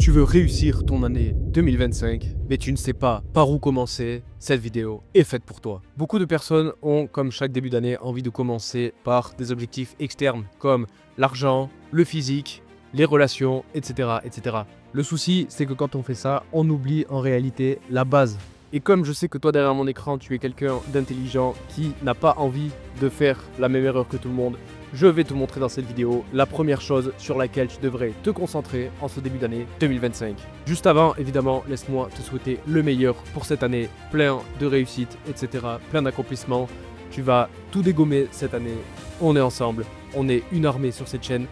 Tu veux réussir ton année 2025, mais tu ne sais pas par où commencer, cette vidéo est faite pour toi. Beaucoup de personnes ont, comme chaque début d'année, envie de commencer par des objectifs externes, comme l'argent, le physique, les relations, etc., etc. Le souci, c'est que quand on fait ça, on oublie en réalité la base. Et comme je sais que toi, derrière mon écran, tu es quelqu'un d'intelligent qui n'a pas envie de faire la même erreur que tout le monde, je vais te montrer dans cette vidéo la première chose sur laquelle tu devrais te concentrer en ce début d'année 2025. Juste avant, évidemment, laisse-moi te souhaiter le meilleur pour cette année, plein de réussite, etc., plein d'accomplissements. Tu vas tout dégommer cette année. On est ensemble, on est une armée sur cette chaîne.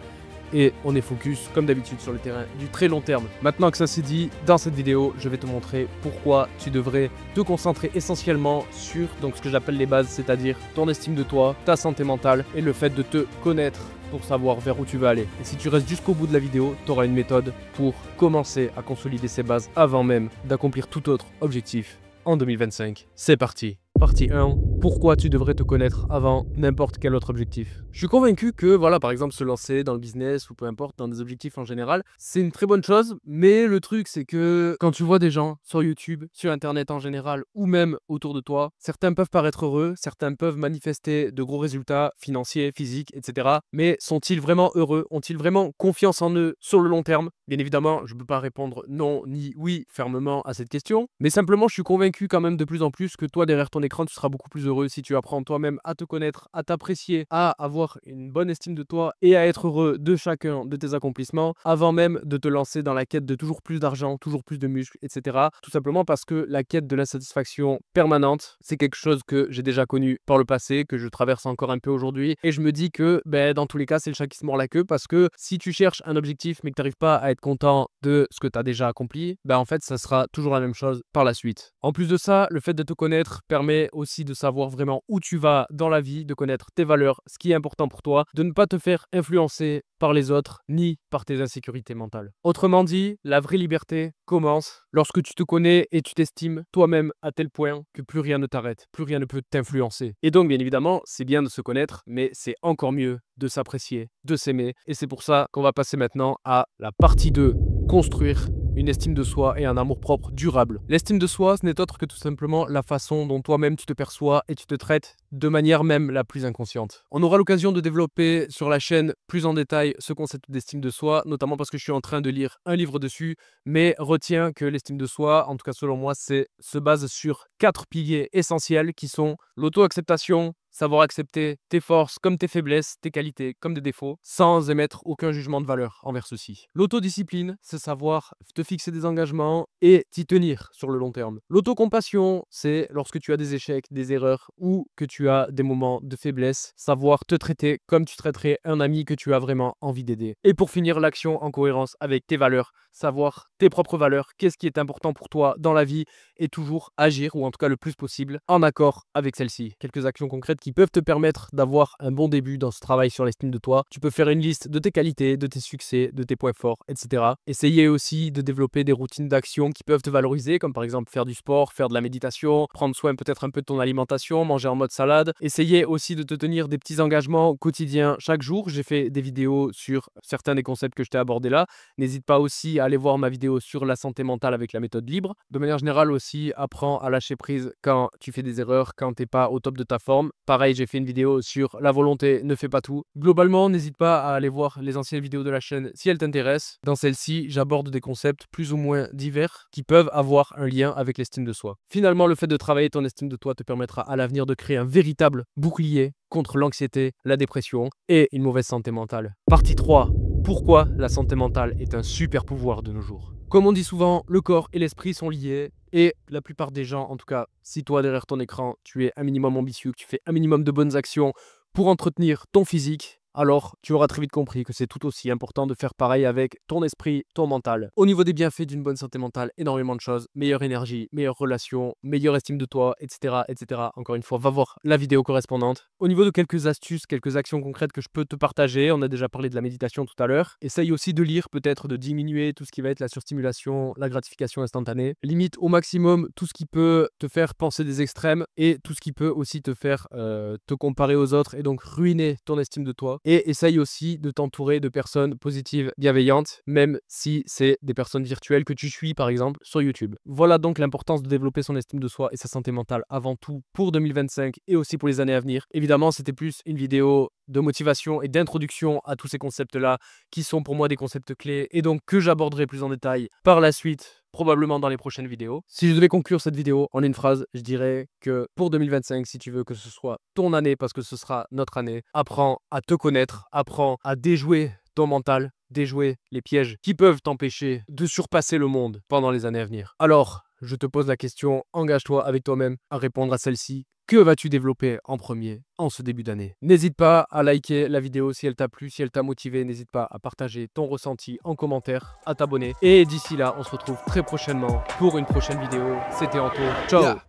Et on est focus, comme d'habitude, sur le terrain du très long terme. Maintenant que ça c'est dit, dans cette vidéo, je vais te montrer pourquoi tu devrais te concentrer essentiellement sur ce que j'appelle les bases, c'est-à-dire ton estime de toi, ta santé mentale et le fait de te connaître pour savoir vers où tu vas aller. Et si tu restes jusqu'au bout de la vidéo, tu auras une méthode pour commencer à consolider ces bases avant même d'accomplir tout autre objectif en 2025. C'est parti. Partie 1. Pourquoi tu devrais te connaître avant n'importe quel autre objectif? Je suis convaincu que, voilà, par exemple, se lancer dans le business ou peu importe, dans des objectifs en général, c'est une très bonne chose. Mais le truc, c'est que quand tu vois des gens sur YouTube, sur Internet en général, ou même autour de toi, certains peuvent paraître heureux, certains peuvent manifester de gros résultats financiers, physiques, etc. Mais sont-ils vraiment heureux? Ont-ils vraiment confiance en eux sur le long terme? Bien évidemment, je ne peux pas répondre non ni oui fermement à cette question. Mais simplement, je suis convaincu quand même de plus en plus que toi, derrière ton écran, tu seras beaucoup plus heureux si tu apprends toi-même à te connaître, à t'apprécier, à avoir une bonne estime de toi et à être heureux de chacun de tes accomplissements avant même de te lancer dans la quête de toujours plus d'argent, toujours plus de muscles, etc. Tout simplement parce que la quête de l'insatisfaction permanente, c'est quelque chose que j'ai déjà connu par le passé, que je traverse encore un peu aujourd'hui et je me dis que dans tous les cas, c'est le chat qui se mord la queue parce que si tu cherches un objectif mais que tu n'arrives pas à être content de ce que tu as déjà accompli, en fait, ça sera toujours la même chose par la suite. En plus de ça, le fait de te connaître permet aussi de savoir vraiment où tu vas dans la vie, de connaître tes valeurs, ce qui est important pour toi, de ne pas te faire influencer par les autres ni par tes insécurités mentales. Autrement dit, la vraie liberté commence lorsque tu te connais et tu t'estimes toi-même à tel point que plus rien ne t'arrête, plus rien ne peut t'influencer. Et donc, bien évidemment, c'est bien de se connaître, mais c'est encore mieux de s'apprécier, de s'aimer. Et c'est pour ça qu'on va passer maintenant à la partie 2, construire une estime de soi et un amour-propre durable. L'estime de soi, ce n'est autre que tout simplement la façon dont toi-même tu te perçois et tu te traites de manière même la plus inconsciente. On aura l'occasion de développer sur la chaîne plus en détail ce concept d'estime de soi, notamment parce que je suis en train de lire un livre dessus, mais retiens que l'estime de soi, en tout cas selon moi, se base sur 4 piliers essentiels qui sont l'auto-acceptation, savoir accepter tes forces comme tes faiblesses, tes qualités comme des défauts, sans émettre aucun jugement de valeur envers ceux-ci. L'autodiscipline, c'est savoir te fixer des engagements et t'y tenir sur le long terme. L'autocompassion, c'est lorsque tu as des échecs, des erreurs ou que tu as des moments de faiblesse, savoir te traiter comme tu traiterais un ami que tu as vraiment envie d'aider. Et pour finir, l'action en cohérence avec tes valeurs, savoir tes propres valeurs, qu'est-ce qui est important pour toi dans la vie et toujours agir, ou en tout cas le plus possible, en accord avec celle-ci. Quelques actions concrètes qui peuvent te permettre d'avoir un bon début dans ce travail sur l'estime de toi. Tu peux faire une liste de tes qualités, de tes succès, de tes points forts, etc. Essayer aussi de développer des routines d'action qui peuvent te valoriser, comme par exemple faire du sport, faire de la méditation, prendre soin peut-être un peu de ton alimentation, manger en mode salade. Essayer aussi de te tenir des petits engagements quotidiens chaque jour. J'ai fait des vidéos sur certains des concepts que je t'ai abordés là. N'hésite pas aussi à aller voir ma vidéo sur la santé mentale avec la méthode libre. De manière générale aussi, apprends à lâcher prise quand tu fais des erreurs, quand tu n'es pas au top de ta forme. Pareil, j'ai fait une vidéo sur la volonté ne fait pas tout. Globalement, n'hésite pas à aller voir les anciennes vidéos de la chaîne si elles t'intéressent. Dans celle-ci, j'aborde des concepts plus ou moins divers qui peuvent avoir un lien avec l'estime de soi. Finalement, le fait de travailler ton estime de toi te permettra à l'avenir de créer un véritable bouclier contre l'anxiété, la dépression et une mauvaise santé mentale. Partie 3. Pourquoi la santé mentale est un super pouvoir de nos jours? Comme on dit souvent, le corps et l'esprit sont liés. Et la plupart des gens, en tout cas, si toi derrière ton écran, tu es un minimum ambitieux, que tu fais un minimum de bonnes actions pour entretenir ton physique, alors tu auras très vite compris que c'est tout aussi important de faire pareil avec ton esprit, ton mental. Au niveau des bienfaits d'une bonne santé mentale, énormément de choses. Meilleure énergie, meilleure relation, meilleure estime de toi, etc., etc. Encore une fois, va voir la vidéo correspondante. Au niveau de quelques astuces, quelques actions concrètes que je peux te partager, on a déjà parlé de la méditation tout à l'heure. Essaye aussi de lire, peut-être de diminuer tout ce qui va être la surstimulation, la gratification instantanée. Limite au maximum tout ce qui peut te faire penser des extrêmes et tout ce qui peut aussi te faire te comparer aux autres et donc ruiner ton estime de toi. et essaye aussi de t'entourer de personnes positives, bienveillantes, même si c'est des personnes virtuelles que tu suis par exemple sur YouTube. Voilà donc l'importance de développer son estime de soi et sa santé mentale avant tout pour 2025 et aussi pour les années à venir. Évidemment, c'était plus une vidéo de motivation et d'introduction à tous ces concepts-là qui sont pour moi des concepts clés et donc que j'aborderai plus en détail par la suite, probablement dans les prochaines vidéos. Si je devais conclure cette vidéo en une phrase, je dirais que pour 2025, si tu veux que ce soit ton année, parce que ce sera notre année, apprends à te connaître, apprends à déjouer ton mental, déjouer les pièges qui peuvent t'empêcher de surpasser le monde pendant les années à venir. Alors, je te pose la question, engage-toi avec toi-même à répondre à celle-ci. Que vas-tu développer en premier en ce début d'année? N'hésite pas à liker la vidéo si elle t'a plu, si elle t'a motivé. N'hésite pas à partager ton ressenti en commentaire, à t'abonner. Et d'ici là, on se retrouve très prochainement pour une prochaine vidéo. C'était Anto. Ciao. Yeah.